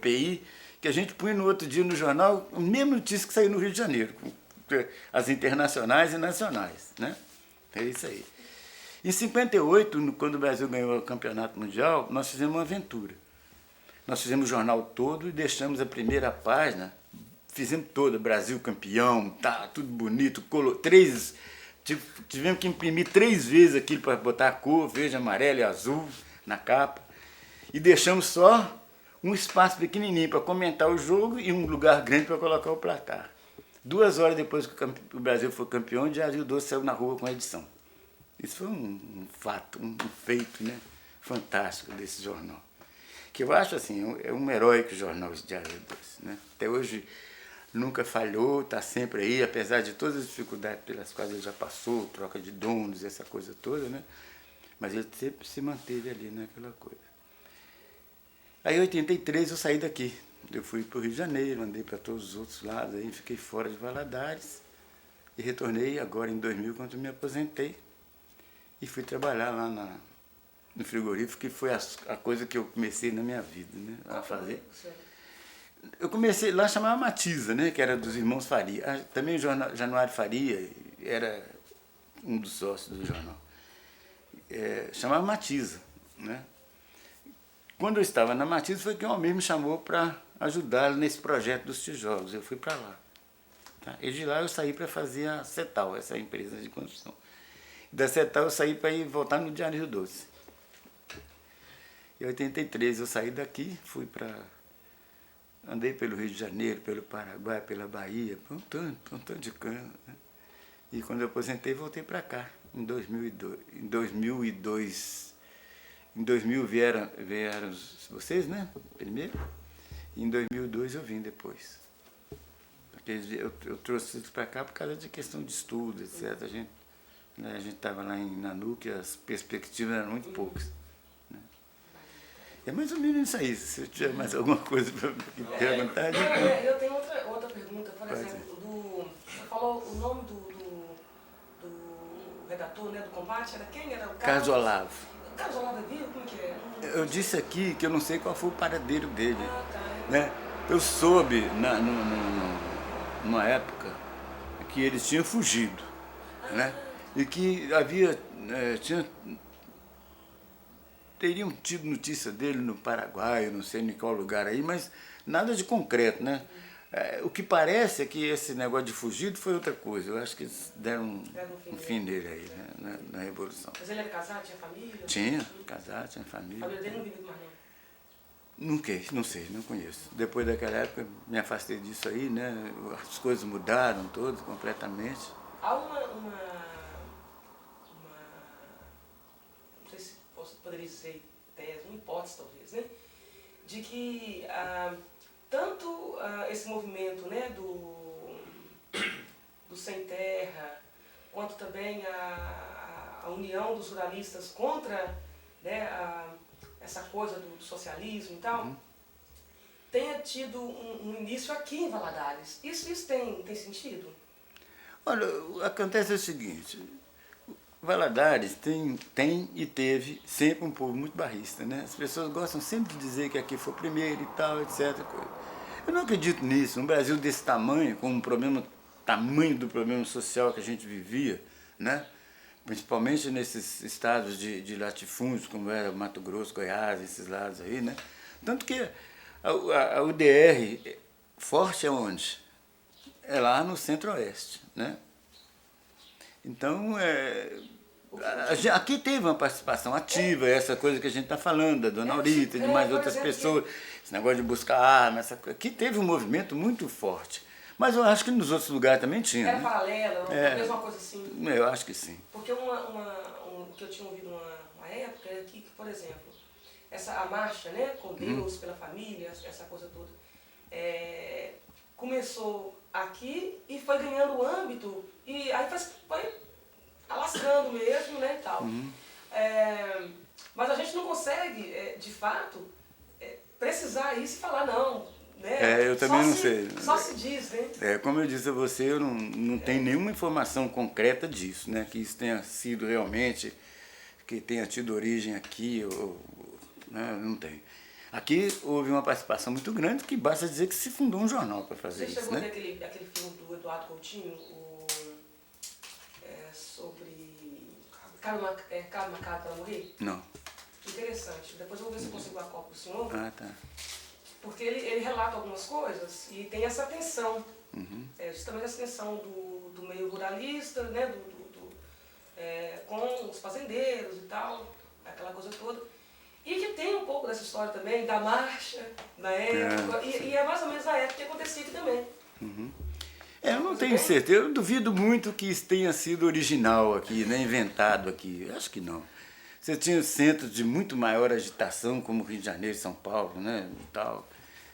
PI, que a gente punha no outro dia no jornal a mesma notícia que saiu no Rio de Janeiro, as internacionais e nacionais, né? É isso aí. Em 58, quando o Brasil ganhou o campeonato mundial, nós fizemos uma aventura. Nós fizemos o jornal todo e deixamos a primeira página, fizemos toda, Brasil campeão, tá, tudo bonito, tivemos que imprimir 3 vezes aquilo para botar a cor, verde, amarelo e azul na capa, e deixamos só um espaço pequenininho para comentar o jogo e um lugar grande para colocar o placar. 2 horas depois que o Brasil foi campeão, o Diário Doce saiu na rua com a edição. Isso foi um fato, um feito, né, fantástico desse jornal. Que eu acho assim, é um heróico jornal, o Diário Doce, né? Até hoje nunca falhou, está sempre aí, apesar de todas as dificuldades pelas quais ele já passou, troca de donos, essa coisa toda, né? Mas ele sempre se manteve ali naquela coisa. Aí em 83 eu saí daqui. Eu fui para o Rio de Janeiro, andei para todos os outros lados, aí fiquei fora de Valadares e retornei agora em 2000, quando eu me aposentei. E fui trabalhar lá no frigorífico, que foi a coisa que eu comecei na minha vida, né, a fazer. Eu comecei lá, chamava Matiza, né, que era dos irmãos Faria. Também o Januário Faria era um dos sócios do jornal. Chamava Matiza, né? Quando eu estava na Matiza, foi que o Almir me chamou para ajudá-lo nesse projeto dos tijolos. Eu fui para lá. Tá? E de lá eu saí para fazer a Cetal, essa empresa de construção. Da Cetal eu saí para ir voltar no Diário Rio Doce. Em 83 eu saí daqui, fui para... Andei pelo Rio de Janeiro, pelo Paraguai, pela Bahia, por um tanto de canto, né? E quando eu aposentei, voltei para cá, em 2002. Em 2000 vieram vocês, né? Primeiro. E em 2002 eu vim depois. Porque eu trouxe isso para cá por causa de questão de estudo, etc. A gente estava lá em Nanuque, as perspectivas eram muito poucas. Né? É mais ou menos isso aí. Se eu tiver mais alguma coisa para perguntar... Eu tenho outra pergunta. Por exemplo, você falou o nome do redator, né, do combate, era quem? Era o Carlos Olavo. Carlos Olavo é vivo? Como que é? Eu disse aqui que eu não sei qual foi o paradeiro dele. Tá. Né? Eu soube, numa época, que eles tinham fugido. Né? E que teriam tido notícia dele no Paraguai, eu não sei em qual lugar aí, mas nada de concreto, né? O que parece é que esse negócio de fugido foi outra coisa. Eu acho que eles deram um fim dele aí, né? na Revolução. Mas ele era casado, tinha família? Tinha, casado, tinha família. A família dele não vive mais não? Não sei, não conheço. Depois daquela época, me afastei disso aí, né? As coisas mudaram todas, completamente. Há não sei se poderia ser tese, uma hipótese talvez, né? De que tanto esse movimento, né, do Sem Terra, quanto também a união dos ruralistas contra, né, essa coisa do socialismo e tal, tenha tido um início aqui em Valadares. Isso tem sentido? Olha, acontece o seguinte, Valadares tem e teve sempre um povo muito barrista, né? As pessoas gostam sempre de dizer que aqui foi o primeiro e tal, etc. Eu não acredito nisso. Um Brasil desse tamanho, com tamanho do problema social que a gente vivia, né? Principalmente nesses estados de latifúndios, como era Mato Grosso, Goiás, esses lados aí, né? Tanto que a UDR forte é onde? É lá no centro-oeste, né? Então, aqui teve uma participação ativa, essa coisa que a gente está falando, da Dona Aurita, de mais outras pessoas, esse negócio de buscar arma, aqui teve um movimento muito forte. Mas eu acho que nos outros lugares também tinha. Era né? paralela, talvez uma coisa assim. Eu acho que sim. Porque o que eu tinha ouvido uma época é que, por exemplo, a marcha, né, com Deus, pela família, essa coisa toda, começou aqui e foi ganhando âmbito, e aí foi alastrando mesmo, né, e tal. Mas a gente não consegue, de fato, precisar isso e falar, não, né? Eu também não sei. Só se diz, né? Como eu disse a você, eu não tenho nenhuma informação concreta disso, né, que isso tenha sido realmente, que tenha tido origem aqui, né, não tem. Aqui houve uma participação muito grande, que basta dizer que se fundou um jornal para fazer Você isso, chegou a né? ver aquele filme do Eduardo Coutinho, sobre Caso Marcado para Morrer? Não. Interessante. Depois eu vou ver se eu consigo a cópia do senhor. Ah, tá. Porque ele relata algumas coisas e tem essa tensão. Uhum. Justamente essa tensão do meio ruralista, né? Com os fazendeiros e tal, aquela coisa toda. E que tem um pouco dessa história também, da marcha, na época, e é mais ou menos a época que acontecia aqui também. Uhum. Eu não tenho certeza, eu duvido muito que isso tenha sido original aqui, né? Inventado aqui, acho que não. Você tinha centros de muito maior agitação, como Rio de Janeiro e São Paulo, né? E tal,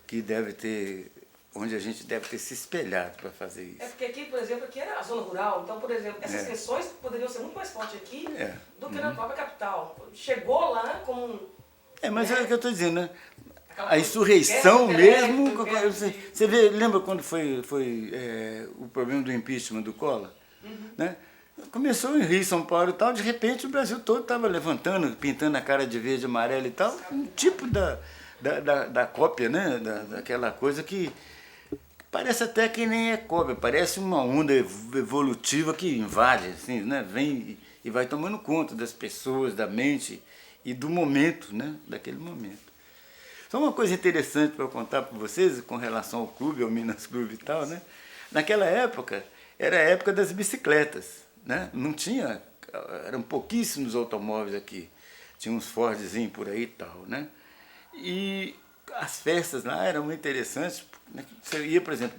que deve ter, onde a gente deve ter se espelhado para fazer isso. Porque aqui, por exemplo, aqui era a zona rural, então, por exemplo, essas tensões poderiam ser muito mais fortes aqui do que na própria capital. Chegou lá como mas é o que eu estou dizendo, né? A insurreição mesmo, você vê, lembra quando foi o problema do impeachment do Collor? Né? Começou em Rio, São Paulo e tal, de repente o Brasil todo estava levantando, pintando a cara de verde e amarelo e tal, um tipo da cópia, né? Daquela coisa que parece até que nem é cópia, parece uma onda evolutiva que invade, assim, né? Vem e vai tomando conta das pessoas, da mente e do momento, né? Daquele momento. Só uma coisa interessante para eu contar para vocês com relação ao clube, ao Minas Clube e tal, né? Naquela época, era a época das bicicletas, né? Não tinha, eram pouquíssimos automóveis aqui. Tinha uns Fordzinhos por aí e tal, né? E as festas lá eram muito interessantes. Né? Você ia, por exemplo,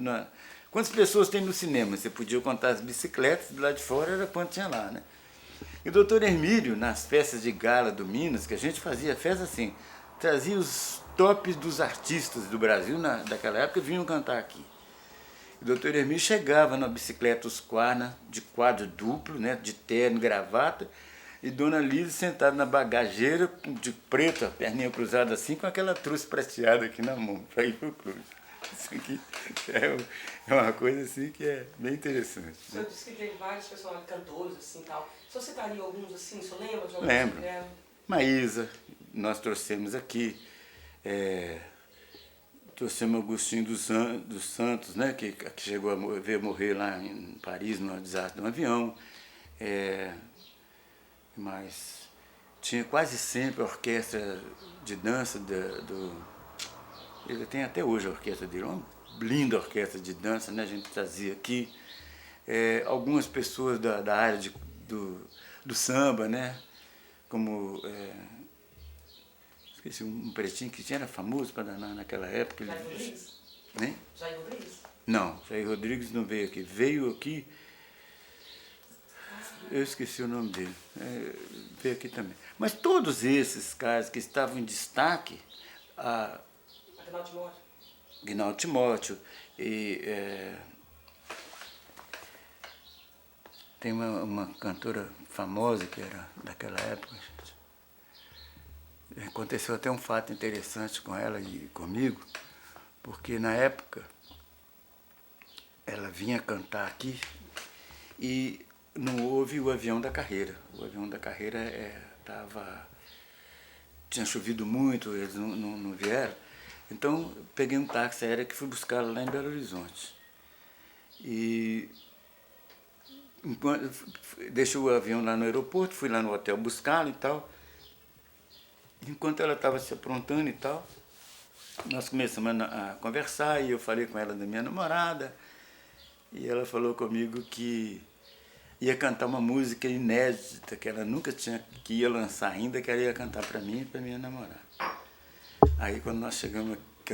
quantas pessoas tem no cinema? Você podia contar as bicicletas, do lado de fora era quanto tinha lá, né? E o doutor Hermílio, nas festas de gala do Minas, que a gente fazia festa assim, trazia os tops dos artistas do Brasil daquela época vinham cantar aqui. O doutor Hermílio chegava na bicicleta Husqvarna, de quadro duplo, né, de terno, gravata, e Dona Lise sentada na bagageira, de preto, a perninha cruzada assim, com aquela trouxa prateada aqui na mão, para ir para o clube. Isso aqui é uma coisa assim que é bem interessante. O senhor disse que teve vários cantores assim tal. O senhor citaria alguns assim, o senhor lembra de alguns? Lembro. Maísa, nós trouxemos aqui. Trouxemos Agostinho dos Santos, né, que chegou a ver morrer lá em Paris, num desastre de um avião. Mas tinha quase sempre a orquestra de dança ele tem até hoje a orquestra dele, uma linda orquestra de dança, né, a gente trazia aqui. Algumas pessoas da área do samba, né, como... esqueci um pretinho que era famoso para danar naquela época. Jair Rodrigues? Né? Jair Rodrigues? Não, Jair Rodrigues não veio aqui. Veio aqui, eu esqueci o nome dele, veio aqui também. Mas todos esses caras que estavam em destaque, Agnaldo Timóteo. Agnaldo Timóteo, tem uma cantora famosa que era daquela época, gente. Aconteceu até um fato interessante com ela e comigo, porque na época ela vinha cantar aqui e não houve o avião da carreira. O avião da carreira tinha chovido muito, eles não vieram. Então peguei um táxi aéreo que fui buscá-la lá em Belo Horizonte. E deixei o avião lá no aeroporto, fui lá no hotel buscá-la e tal. Enquanto ela estava se aprontando e tal, nós começamos a conversar e eu falei com ela da minha namorada e ela falou comigo que ia cantar uma música inédita que ela nunca que ia lançar ainda, que ela ia cantar para mim e para minha namorada. Aí quando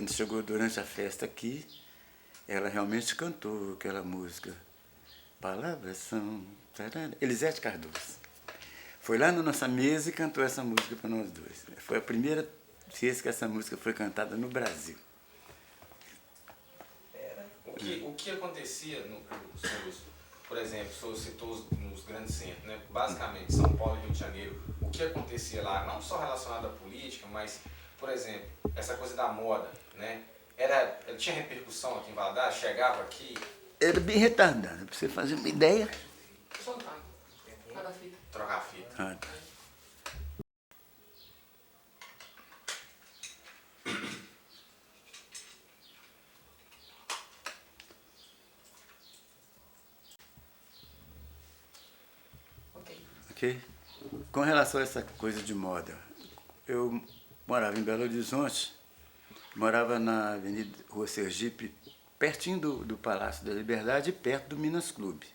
chegou durante a festa aqui, ela realmente cantou aquela música. Palavras são... Elisete Cardoso. Foi lá na nossa mesa e cantou essa música para nós dois. Foi a primeira vez que essa música foi cantada no Brasil. O que acontecia, por exemplo, o senhor citou nos grandes centros, né? Basicamente São Paulo e Rio de Janeiro, o que acontecia lá, não só relacionado à política, mas, por exemplo, essa coisa da moda, né? Tinha repercussão aqui em Valadares, chegava aqui... Era bem retardado, para você fazer uma ideia. Só tá. Trocar a fita. Trocar a fita. Ah, tá. Ok? Com relação a essa coisa de moda, eu morava em Belo Horizonte, morava na Avenida Rua Sergipe, pertinho do Palácio da Liberdade, perto do Minas Clube.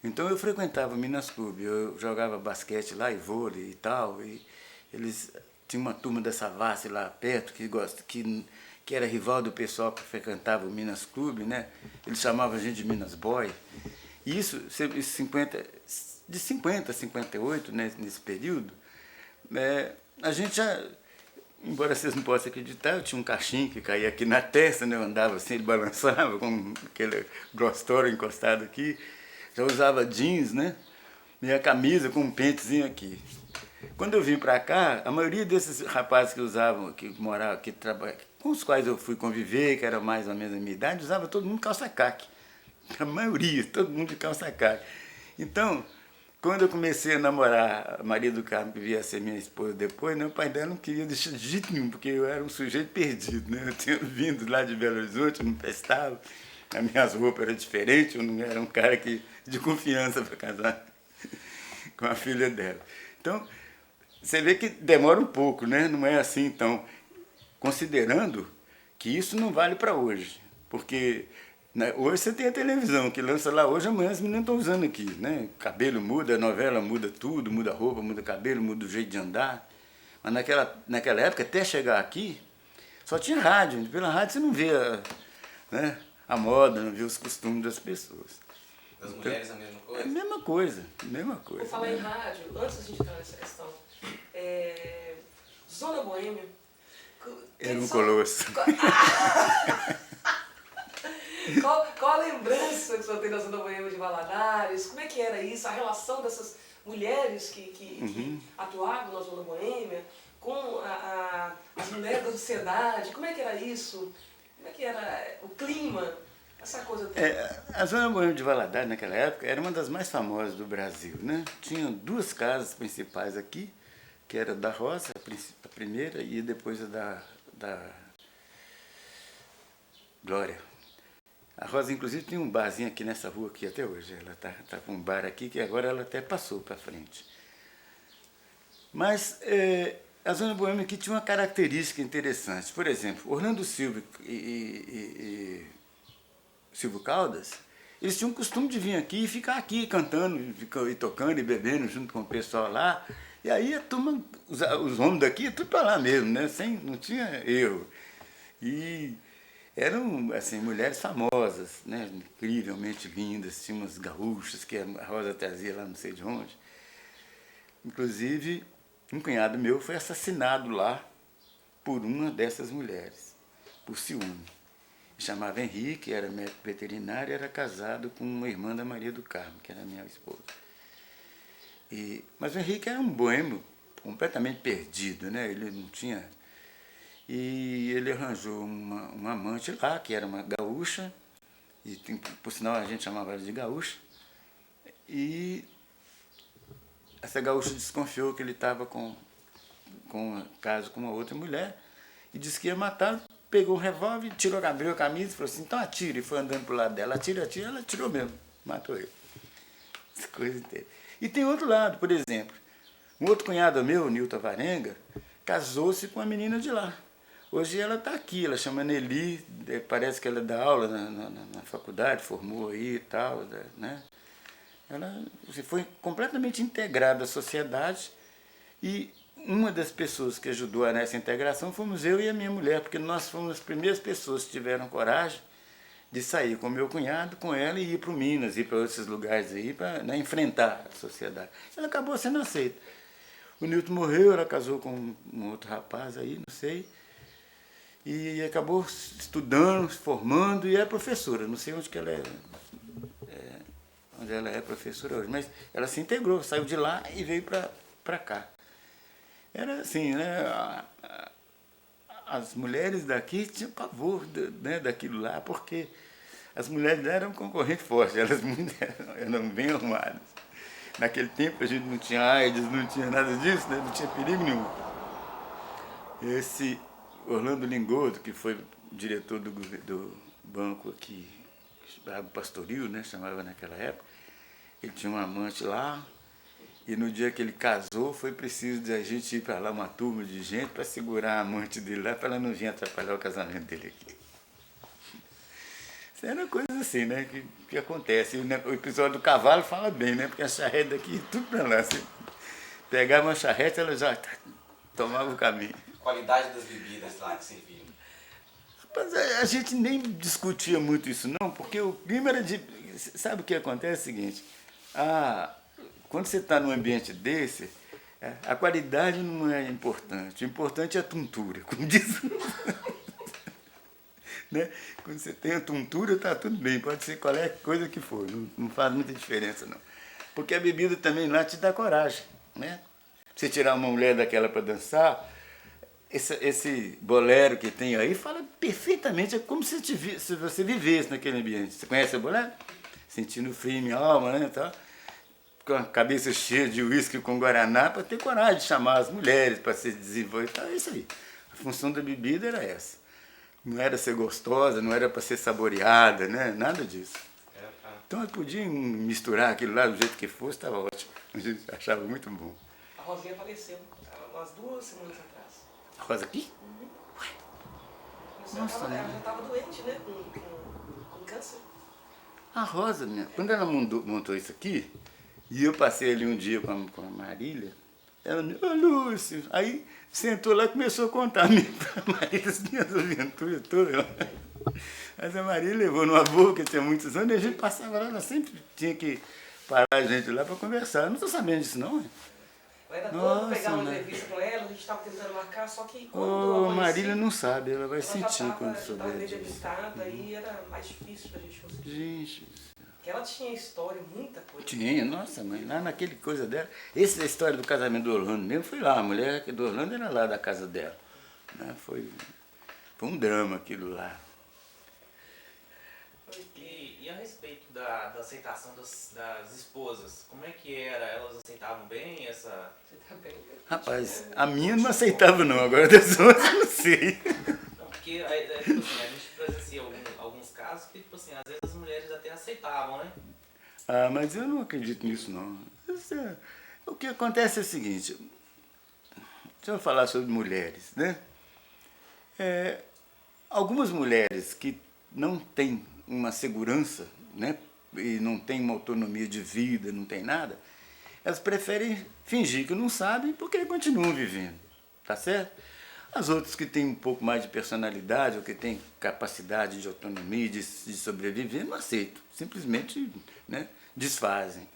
Então eu frequentava o Minas Clube, eu jogava basquete lá e vôlei e tal, e eles tinham uma turma da Savassi lá perto que era rival do pessoal que frequentava o Minas Clube, né? Eles chamavam a gente de Minas Boy. E isso, de 50 a 58, né, nesse período, a gente já, embora vocês não possam acreditar, eu tinha um cachimbo que caía aqui na testa, né, eu andava assim, ele balançava com aquele grostório encostado aqui, já usava jeans, né, minha camisa com um pentezinho aqui. Quando eu vim para cá, a maioria desses rapazes que usavam, que moravam, que trabalhavam, com os quais eu fui conviver, que era mais ou menos a minha idade, usava todo mundo calça caque. A maioria, todo mundo de calça caque. Então, quando eu comecei a namorar a Maria do Carmo, que via ser minha esposa depois, né, o pai dela não queria deixar de jeito nenhum, porque eu era um sujeito perdido, né? Eu tinha vindo lá de Belo Horizonte, eu não prestava, as minhas roupas eram diferentes, eu não era um cara de confiança para casar com a filha dela. Então, você vê que demora um pouco, né? Não é assim, então, considerando que isso não vale para hoje, porque né, hoje você tem a televisão que lança lá hoje, amanhã as meninas estão usando aqui, né? Cabelo muda, a novela muda tudo, muda a roupa, muda o cabelo, muda o jeito de andar. Mas naquela época, até chegar aqui, só tinha rádio. Pela rádio você não via, né, a moda, não via os costumes das pessoas. Das mulheres a mesma coisa? É a mesma coisa, mesma coisa. Vou falar em rádio, antes da gente entrar nessa questão. Zona Boêmia. Era um colosso. Qual a lembrança que o senhor tem da Zona Boêmia de Valadares? Como é que era isso? A relação dessas mulheres que atuavam na Zona Boêmia com as mulheres da sociedade? Como é que era isso? Como é que era o clima? Essa coisa a Zona Boêmia de Valadares, naquela época, era uma das mais famosas do Brasil, né? Tinha duas casas principais aqui, que era da Rosa, a primeira, e depois a da Glória. A Rosa, inclusive, tem um barzinho aqui nessa rua aqui até hoje. Ela tá com um bar aqui que agora ela até passou para frente. Mas a Zona Boêmia aqui tinha uma característica interessante. Por exemplo, Orlando Silva e Silvio Caldas, eles tinham o costume de vir aqui e ficar aqui cantando, e tocando e bebendo junto com o pessoal lá. E aí a turma, os homens daqui, tudo para lá mesmo, né? Não tinha erro. E eram assim, mulheres famosas, né? Incrivelmente lindas, tinha umas gaúchas que a Rosa trazia lá não sei de onde. Inclusive, um cunhado meu foi assassinado lá por uma dessas mulheres, por ciúme. Chamava Henrique, era médico veterinário, era casado com uma irmã da Maria do Carmo, que era minha esposa. Mas o Henrique era um boêmio completamente perdido, né? Ele não tinha... E ele arranjou uma amante lá, que era uma gaúcha, e por sinal a gente chamava ela de gaúcha, e essa gaúcha desconfiou que ele estava com caso com uma outra mulher, e disse que ia matar, pegou um revólver, abriu a camisa e falou assim, então atira, e foi andando pro lado dela, atira, ela atirou mesmo, matou ele. Essa coisa inteira. E tem outro lado, por exemplo, um outro cunhado meu, Nilton Varenga, casou-se com uma menina de lá. Hoje ela está aqui, ela chama Nelly, parece que ela dá aula na faculdade, formou aí e tal, né? Ela foi completamente integrada à sociedade e uma das pessoas que ajudou nessa integração fomos eu e a minha mulher, porque nós fomos as primeiras pessoas que tiveram coragem de sair com meu cunhado, com ela e ir para o Minas, ir para outros lugares aí, para, né, enfrentar a sociedade. Ela acabou sendo aceita. O Nilton morreu, ela casou com um outro rapaz aí, não sei, e acabou estudando, se formando e é professora. Não sei onde que ela onde ela é professora hoje, mas ela se integrou, saiu de lá e veio para cá. Era assim, né? As mulheres daqui tinham pavor, né, daquilo lá, porque as mulheres eram um concorrente forte, elas eram bem arrumadas. Naquele tempo a gente não tinha AIDS, não tinha nada disso, né? Não tinha perigo nenhum. Esse Orlando Lingoto, que foi diretor do banco aqui, Pastoril, né, chamava naquela época, ele tinha um amante lá, E no dia que ele casou, foi preciso de a gente ir para lá, uma turma de gente, para segurar a amante dele lá, para ela não vir atrapalhar o casamento dele aqui. Isso era coisa assim, né? Que acontece. O episódio do cavalo fala bem, né? Porque a charrete daqui, tudo para lá. Você pegava uma charrete, ela já tomava o caminho. Qualidade das bebidas lá que serviam. Mas a gente nem discutia muito isso não, porque o clima era de... Sabe o que acontece? É o seguinte, quando você está num ambiente desse, a qualidade não é importante, o importante é a tontura, como diz. Né? Quando você tem a tontura, está tudo bem, pode ser qualquer coisa que for, não faz muita diferença não. Porque a bebida também lá te dá coragem, né? Você tirar uma mulher daquela para dançar, esse bolero que tem aí fala perfeitamente, é como se você vivesse naquele ambiente. Você conhece o bolero? Sentindo frio em minha alma, né? Tá? Com a cabeça cheia de uísque com guaraná, para ter coragem de chamar as mulheres para se desenvolver. Então, é isso aí. A função da bebida era essa. Não era ser gostosa, não era para ser saboreada, né? Nada disso. Então eu podia misturar aquilo lá do jeito que fosse, estava ótimo. A gente achava muito bom. A Rosinha faleceu umas 2 semanas atrás. A Rosa aqui? Uhum. Nossa, ela já estava doente, né? Com câncer. A Rosa, quando ela montou isso aqui, e eu passei ali um dia com a Marília, ela me falou, Lúcio, aí sentou lá e começou a contar para a Marília as minhas aventuras todas. Mas a Marília levou numa boca, tinha muitos anos, e a gente passava lá, ela sempre tinha que parar a gente lá para conversar. Eu não estou sabendo disso não, hein? Eu era doido pegar uma entrevista com ela, a gente estava tentando marcar, só que quando a Marília não sabe, ela vai sentir quando souber. Ela já estava meio debilitada, aí era mais difícil da gente conseguir. Gente... Porque ela tinha história, muita coisa. Tinha, nossa mãe, lá naquele coisa dela. Essa é a história do casamento do Orlando mesmo, foi lá, a mulher do Orlando era lá da casa dela. Né? Foi um drama aquilo lá. E a respeito da aceitação das esposas, como é que era? Elas aceitavam bem essa... Você tá bem? Rapaz, a minha não aceitava não, agora das outras não sei. Não, porque tipo assim, a gente presencia alguns casos que, tipo assim, às vezes as mulheres até aceitavam, né? Mas eu não acredito nisso não. O que acontece é o seguinte, deixa eu falar sobre mulheres, né? Algumas mulheres que não têm uma segurança, né, e não têm uma autonomia de vida, não tem nada, elas preferem fingir que não sabem porque continuam vivendo, tá certo? As outras que têm um pouco mais de personalidade ou que têm capacidade de autonomia, de sobreviver, não aceitam, simplesmente, né, desfazem.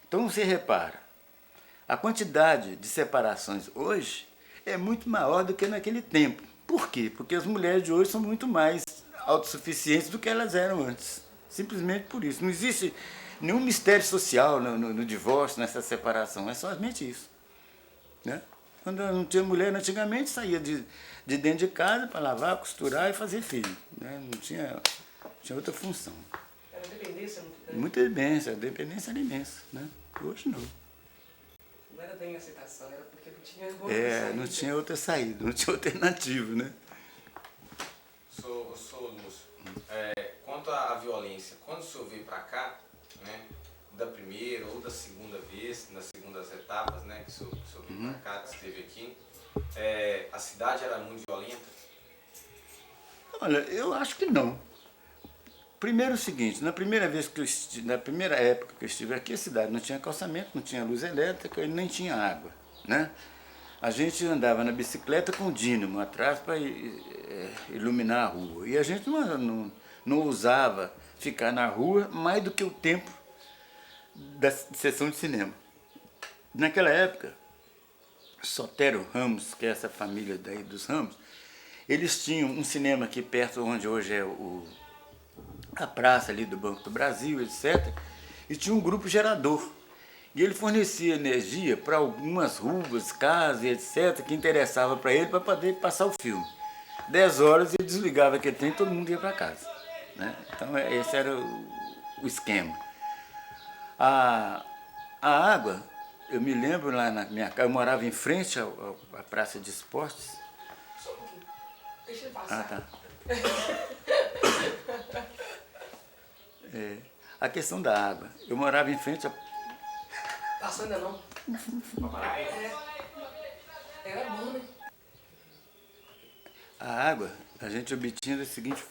Então você repara, a quantidade de separações hoje é muito maior do que naquele tempo. Por quê? Porque as mulheres de hoje são muito mais autossuficientes do que elas eram antes. Simplesmente por isso. Não existe nenhum mistério social no divórcio, nessa separação. É somente isso. Né? Quando não tinha mulher, antigamente saía de dentro de casa para lavar, costurar e fazer filho. Né? Não tinha outra função. Era dependência muito grande. Muita dependência. A dependência era imensa. Né? Hoje não. Não era bem aceitação, era porque não tinha outra saída. Não tinha outra saída, não tinha alternativa, né? Sou Lúcio. Quanto à violência, quando o senhor veio para cá, né, da primeira ou da segunda vez, nas segundas etapas, né, que o senhor veio para cá, que esteve aqui, a cidade era muito violenta? Olha, eu acho que não. Primeiro é o seguinte, na primeira época que eu estive aqui, a cidade não tinha calçamento, não tinha luz elétrica e nem tinha água, né? A gente andava na bicicleta com dínamo atrás para iluminar a rua. E a gente não ousava ficar na rua mais do que o tempo da sessão de cinema. Naquela época, Sotero Ramos, que é essa família daí dos Ramos, eles tinham um cinema aqui perto, onde hoje é a praça ali do Banco do Brasil, etc. E tinha um grupo gerador. E ele fornecia energia para algumas ruas, casas, etc., que interessava para ele para poder passar o filme. 10 horas ele desligava aquele trem e todo mundo ia para casa. Né? Então esse era o esquema. A água, eu me lembro lá na minha casa, eu morava em frente à praça de esportes. Só um pouquinho. Deixa ele passar. Tá. A questão da água. Eu morava em frente Passou ainda não. Era bom, né? A água a gente obtinha da seguinte forma.